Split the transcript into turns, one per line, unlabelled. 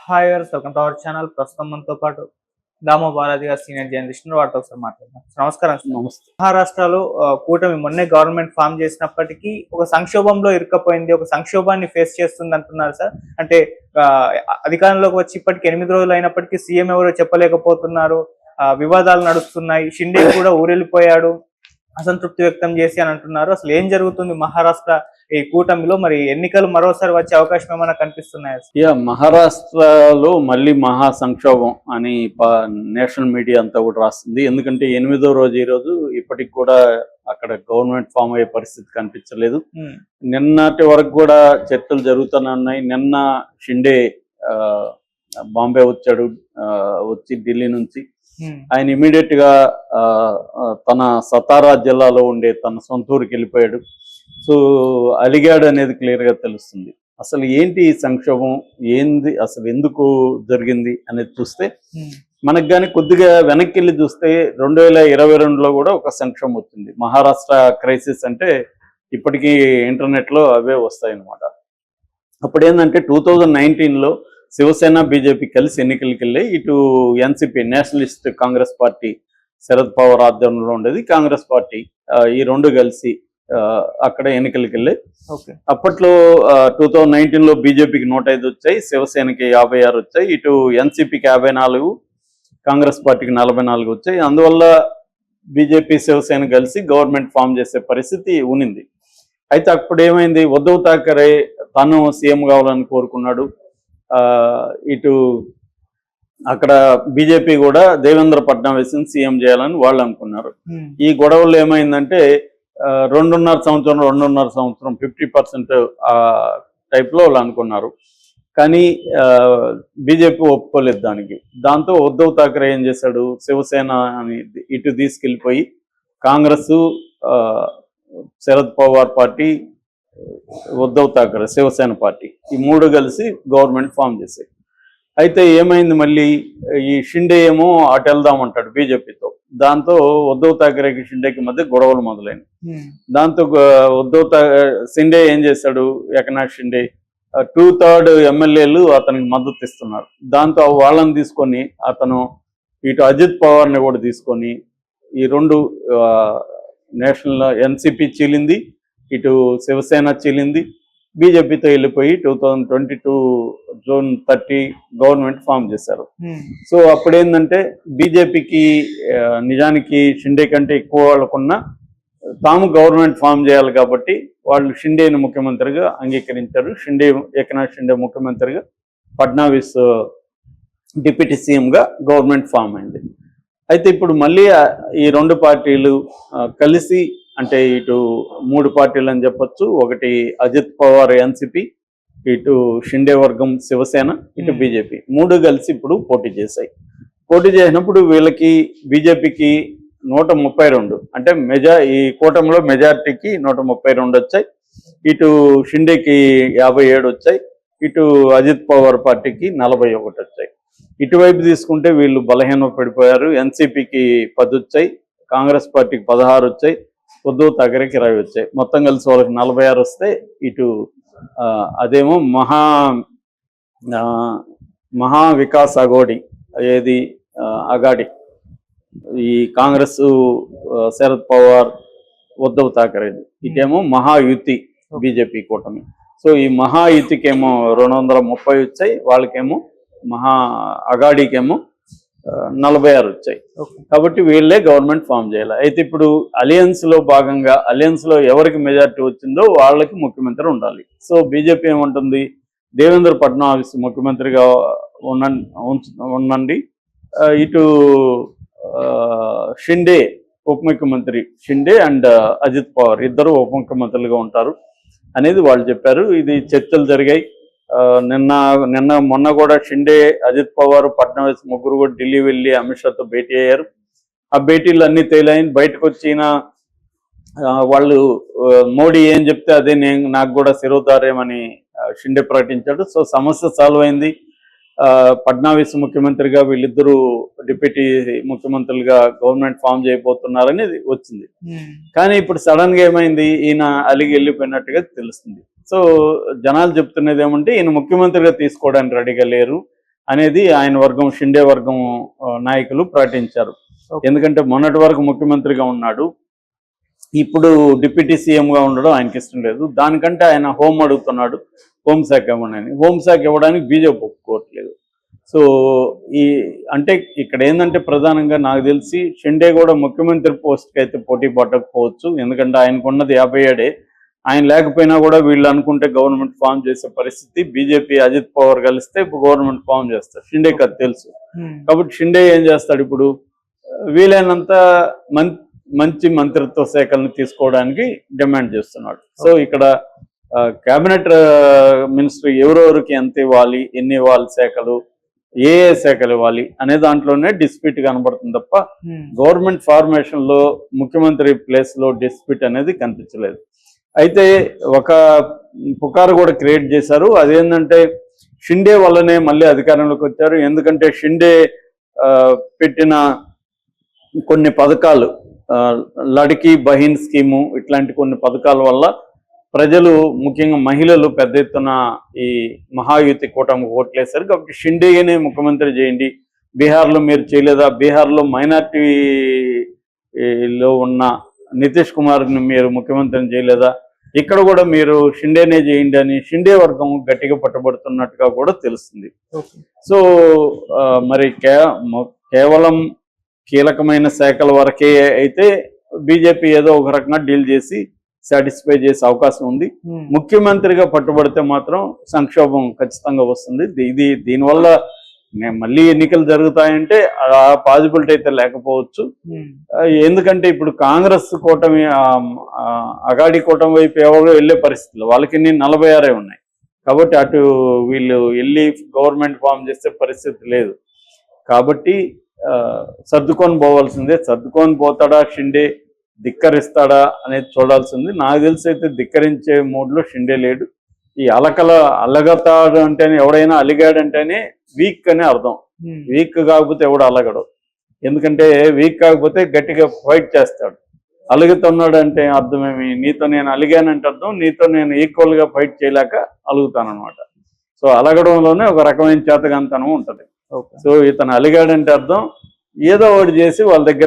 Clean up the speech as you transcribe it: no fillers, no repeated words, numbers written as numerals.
Hi గారు, welcome to our channel. ప్రస్తుతం మనతో పాటు దామో బాలాజీ గారు, సీనియర్ జర్నలిస్ట్, వారితో ఒకసారి మాట్లాడదాం. నమస్కారం సార్.
నమస్తే.
మహారాష్ట్రలో కూటమి మొన్నే గవర్నమెంట్ ఫామ్ చేసినప్పటికీ ఒక సంక్షోభంలో ఇరుక్కపోయింది, ఒక సంక్షోభాన్ని ఫేస్ చేస్తుంది అంటున్నారు సార్. అంటే ఆ, అధికారంలోకి వచ్చి ఇప్పటికి 8 రోజులు అయినప్పటికీ సీఎం ఎవరో చెప్పలేకపోతున్నారు. వివాదాలు నడుస్తున్నాయి. షిండే కూడా ఊరెళ్ళిపోయాడు అసంతృప్తి వ్యక్తం చేసి అని అంటున్నారు. అసలు ఏం జరుగుతుంది మహారాష్ట్ర ఈ కూటమిలో? మరి ఎన్నికలు మరోసారి వచ్చే అవకాశం ఏమైనా కనిపిస్తున్నాయా?
మహారాష్ట్రలో మళ్ళీ మహా సంక్షోభం అని నేషనల్ మీడియా అంతా కూడా రాస్తుంది. ఎందుకంటే 8వ రోజు ఈ రోజు ఇప్పటికి కూడా అక్కడ గవర్నమెంట్ ఫామ్ అయ్యే పరిస్థితి కనిపించలేదు. నిన్నటి వరకు కూడా చర్చలు జరుగుతూనే ఉన్నాయి. నిన్న షిండే బాంబే వచ్చాడు, వచ్చి ఢిల్లీ నుంచి ఆయన ఇమీడియట్ గా తన సతారా జిల్లాలో ఉండే తన సొంత ఊరికి వెళ్ళిపోయాడు. సో అలిగాడు అనేది క్లియర్ గా తెలుస్తుంది. అసలు ఏంటి ఈ సంక్షోభం, ఏంది అసలు ఎందుకు జరిగింది అనేది చూస్తే మనకు కానీ కొద్దిగా వెనక్కి వెళ్ళి చూస్తే 2022లో కూడా ఒక సంక్షోభం వచ్చింది. మహారాష్ట్ర క్రైసిస్ అంటే ఇప్పటికీ ఇంటర్నెట్ లో అవే వస్తాయి అన్నమాట. అప్పుడు ఏంటంటే 2019లో శివసేన బీజేపీ కలిసి ఎన్నికలకి వెళ్ళి ఇటు NCP Nationalist Congress party Sharad Pawar ఆధ్వర్యంలో ఉండేది, కాంగ్రెస్ పార్టీ, ఈ రెండు కలిసి అక్కడ ఎన్నికలకి వెళ్ళాయి. అప్పట్లో 2019లో బీజేపీకి 105 వచ్చాయి, శివసేనకి 56 వచ్చాయి, ఇటు ఎన్సిపికి 54, కాంగ్రెస్ పార్టీకి 44 వచ్చాయి. అందువల్ల బీజేపీ శివసేన కలిసి గవర్నమెంట్ ఫామ్ చేసే పరిస్థితి ఉనింది. అయితే అప్పుడు ఏమైంది, ఉద్ధవ్ ఠాకరే తను సీఎం కావాలని కోరుకున్నాడు. ఇటు అక్కడ బీజేపీ కూడా దేవేంద్ర ఫడ్నవీస్ని సీఎం చేయాలని వాళ్ళు అనుకున్నారు. ఈ గొడవల్లో ఏమైందంటే 2.5 సంవత్సరం 50% టైప్లో వాళ్ళు అనుకున్నారు. కానీ బీజేపీ ఒప్పుకోలేదు దానికి. దాంతో ఉద్ధవ్ ఠాకరే ఏం చేశాడు, శివసేన అని ఇటు తీసుకెళ్ళిపోయి కాంగ్రెస్, శరద్ పవార్ పార్టీ, ఉద్ధవ్ ఠాకరే శివసేన పార్టీ, ఈ మూడు కలిసి గవర్నమెంట్ ఫామ్ చేశాయి. అయితే ఏమైంది, మళ్ళీ ఈ షిండే ఏమో అటు వెళ్దామంటాడు బీజేపీతో. దాంతో ఉద్ధవ్ ఠాకరేకి షిండేకి మధ్య గొడవలు మొదలైనవి. దాంతో షిండే ఏం చేశాడు, ఏకనాథ్ షిండే 2/3 ఎమ్మెల్యేలు అతనికి మద్దతు ఇస్తున్నారు. దాంతో వాళ్ళని తీసుకొని అతను ఇటు అజిత్ పవార్ని కూడా తీసుకొని ఈ రెండు నేషనల్ ఎన్సిపి చీలింది, ఇటు శివసేన చీలింది, బీజేపీతో వెళ్ళిపోయి 2022 జూన్ 30 గవర్నమెంట్ ఫామ్ చేశారు. సో అప్పుడేంటంటే బీజేపీకి నిజానికి షిండే కంటే ఎక్కువ వాళ్ళకున్నా తాము గవర్నమెంట్ ఫామ్ చేయాలి కాబట్టి వాళ్ళు షిండేని ముఖ్యమంత్రిగా అంగీకరించారు. ఏకనాథ్ షిండే ముఖ్యమంత్రిగా, ఫడ్నవీస్ డిప్యూటీ సీఎంగా గవర్నమెంట్ ఫామ్ అయింది. అయితే ఇప్పుడు మళ్ళీ ఈ రెండు పార్టీలు కలిసి, అంటే ఇటు 3 పార్టీలు అని చెప్పొచ్చు, ఒకటి అజిత్ పవార్ ఎన్సిపి, ఇటు షిండే వర్గం శివసేన, ఇటు బీజేపీ, 3 కలిసి ఇప్పుడు పోటీ చేశాయి. పోటీ చేసినప్పుడు వీళ్ళకి బీజేపీకి 132, అంటే ఈ కూటమిలో మెజార్టీకి 132 వచ్చాయి, ఇటు షిండేకి 57 వచ్చాయి, ఇటు అజిత్ పవార్ పార్టీకి 41 వచ్చాయి. ఇటువైపు తీసుకుంటే వీళ్ళు బలహీన పడిపోయారు. ఎన్సిపికి 10 వచ్చాయి, కాంగ్రెస్ పార్టీకి 16 వచ్చాయి, ఉద్ధవ్ ఠాకరేకి 20 వచ్చాయి. మొత్తం కలిసి వాళ్ళకి 46 వస్తే ఇటు అదేమో మహా వికాస్ అఘోడి, ఏది అగాడి, ఈ కాంగ్రెస్ శరద్ పవార్ ఉద్ధవ్ ఠాకరేది, ఇటేమో మహాయుతి బీజేపీ కూటమి. సో ఈ మహాయుతికేమో 230 వచ్చాయి, వాళ్ళకేమో అగాడికేమో 46 వచ్చాయి. కాబట్టి వీళ్ళే గవర్నమెంట్ ఫామ్ చేయాలి. అయితే ఇప్పుడు అలయన్స్ లో భాగంగా అలయన్స్ లో ఎవరికి మెజార్టీ వచ్చిందో వాళ్ళకి ముఖ్యమంత్రి ఉండాలి. సో బీజేపీ ఏమంటుంది, దేవేంద్ర ఫడ్నవీస్ ముఖ్యమంత్రిగా ఉండండి, ఇటు షిండే ఉప ముఖ్యమంత్రి, షిండే అండ్ అజిత్ పవార్ ఇద్దరు ఉప ముఖ్యమంత్రులుగా ఉంటారు అనేది వాళ్ళు చెప్పారు. ఇది చర్చలు జరిగాయి. మొన్న కూడా షిండే, అజిత్ పవార్, ఫడ్నవీస్ ముగ్గురు కూడా ఢిల్లీ వెళ్ళి అమిత్ షాతో భేటీ అయ్యారు. ఆ భేటీలు అన్ని తేలాయి. బయటకు వచ్చిన వాళ్ళు మోడీ ఏం చెప్తే అదే నాకు కూడా శిరోధార్యమని షిండే ప్రకటించాడు. సో సమస్య సాల్వ్ అయింది. ఫడ్నవీస్ ముఖ్యమంత్రిగా, వీళ్ళిద్దరూ డిప్యూటీ ముఖ్యమంత్రులుగా గవర్నమెంట్ ఫామ్ చేయబోతున్నారని వచ్చింది. కానీ ఇప్పుడు సడన్ గా ఏమైంది, ఈయన అలిగి వెళ్ళిపోయినట్టుగా తెలుస్తుంది. సో జనాలు చెప్తున్నది ఏమంటే ఈయన ముఖ్యమంత్రిగా తీసుకోవడానికి రెడీగా లేరు, అనేది ఆయన వర్గం, షిండే వర్గం నాయకులు ప్రకటించారు. ఎందుకంటే మొన్నటి వరకు ముఖ్యమంత్రిగా ఉన్నాడు, ఇప్పుడు డిప్యూటీ సీఎంగా ఉండడం ఆయనకి ఇష్టం లేదు. దానికంటే ఆయన హోం అడుగుతున్నాడు, హోంశాఖ ఇవ్వనని. హోంశాఖ ఇవ్వడానికి బీజేపీ ఒప్పుకోవట్లేదు. సో అంటే ఇక్కడ ఏంటంటే ప్రధానంగా నాకు తెలిసి షిండే కూడా ముఖ్యమంత్రి పోస్ట్కి అయితే పోటీ పడకపోవచ్చు. ఎందుకంటే ఆయనకున్నది 57. ఆయన లేకపోయినా కూడా వీళ్ళు అనుకుంటే గవర్నమెంట్ ఫామ్ చేసే పరిస్థితి. బీజేపీ అజిత్ పవార్ కలిస్తే గవర్నమెంట్ ఫామ్ చేస్తారు. షిండేకి అది తెలుసు. కాబట్టి షిండే ఏం చేస్తాడు, ఇప్పుడు వీలైనంత మంచి మంత్రిత్వ శాఖలను తీసుకోవడానికి డిమాండ్ చేస్తున్నాడు. సో ఇక్కడ కేబినెట్ మినిస్టర్ ఎవరెవరికి ఎంత ఇవ్వాలి, ఎన్ని ఇవ్వాలి శాఖలు, ఏ శాఖలు ఇవ్వాలి అనే దాంట్లోనే డిస్ప్యూట్ కనబడుతుంది తప్ప గవర్నమెంట్ ఫార్మేషన్ లో ముఖ్యమంత్రి ప్లేస్ లో డిస్ప్యూట్ అనేది కనిపించలేదు. అయితే ఒక పుకారు కూడా క్రియేట్ చేశారు. అదేంటంటే షిండే వల్లనే మళ్ళీ అధికారంలోకి వచ్చారు. ఎందుకంటే షిండే పెట్టిన కొన్ని పథకాలు, లడికి బహిన్ స్కీము, ఇట్లాంటి కొన్ని పథకాల వల్ల ప్రజలు, ముఖ్యంగా మహిళలు పెద్ద ఎత్తున ఈ మహాయుతి కూటమికి ఓట్లేశారు. కాబట్టి షిండేనే ముఖ్యమంత్రి చేయండి, బీహార్లో మీరు చేయలేదా, బీహార్లో మైనార్టీలో ఉన్న నితీష్ కుమార్ని మీరు ముఖ్యమంత్రిని చేయలేదా, ఇక్కడ కూడా మీరు షిండేనే చేయండి అని షిండే వర్గం గట్టిగా పట్టుబడుతున్నట్టుగా కూడా తెలుస్తుంది. సో మరి కేవలం కీలకమైన శాఖల వరకే అయితే బీజేపీ ఏదో ఒక రకంగా డీల్ చేసి సాటిస్ఫై చేసే అవకాశం ఉంది. ముఖ్యమంత్రిగా పట్టుబడితే మాత్రం సంక్షోభం ఖచ్చితంగా వస్తుంది. దీనివల్ల మళ్ళీ ఎన్నికలు జరుగుతాయంటే ఆ పాజిబిలిటీ అయితే లేకపోవచ్చు. ఎందుకంటే ఇప్పుడు కాంగ్రెస్ కూటమి, అగాడి కూటమి వైపు ఎవరు వెళ్ళే పరిస్థితులు, వాళ్ళకి 46 ఉన్నాయి. కాబట్టి అటు వీళ్ళు వెళ్ళి గవర్నమెంట్ ఫామ్ చేసే పరిస్థితి లేదు. కాబట్టి సర్దుకొని పోవాల్సిందే. సర్దుకొని పోతాడా షిండే, ధిక్కరిస్తాడా అనేది చూడాల్సింది. నాకు తెలిసి అయితే ధిక్కరించే మూడ్లో షిండే లేడు. ఈ అలగతాడు అంటేనే, ఎవడైనా అలిగాడంటేనే వీక్ అని అర్థం. వీక్ కాకపోతే ఎవడు అలగడు. ఎందుకంటే వీక్ కాకపోతే గట్టిగా ఫైట్ చేస్తాడు. అలుగుతున్నాడు అంటే అర్థమేమి, నీతో నేను అలిగానంటే అర్థం నీతో నేను ఈక్వల్గా ఫైట్ చేయలేక అలుగుతానమాట. సో అలగడంలోనే ఒక రకమైన చేతగాంతనం ఉంటుంది. సో ఇతను అలిగాడంటే అర్థం ఏదో ఒకటి చేసి వాళ్ళ దగ్గర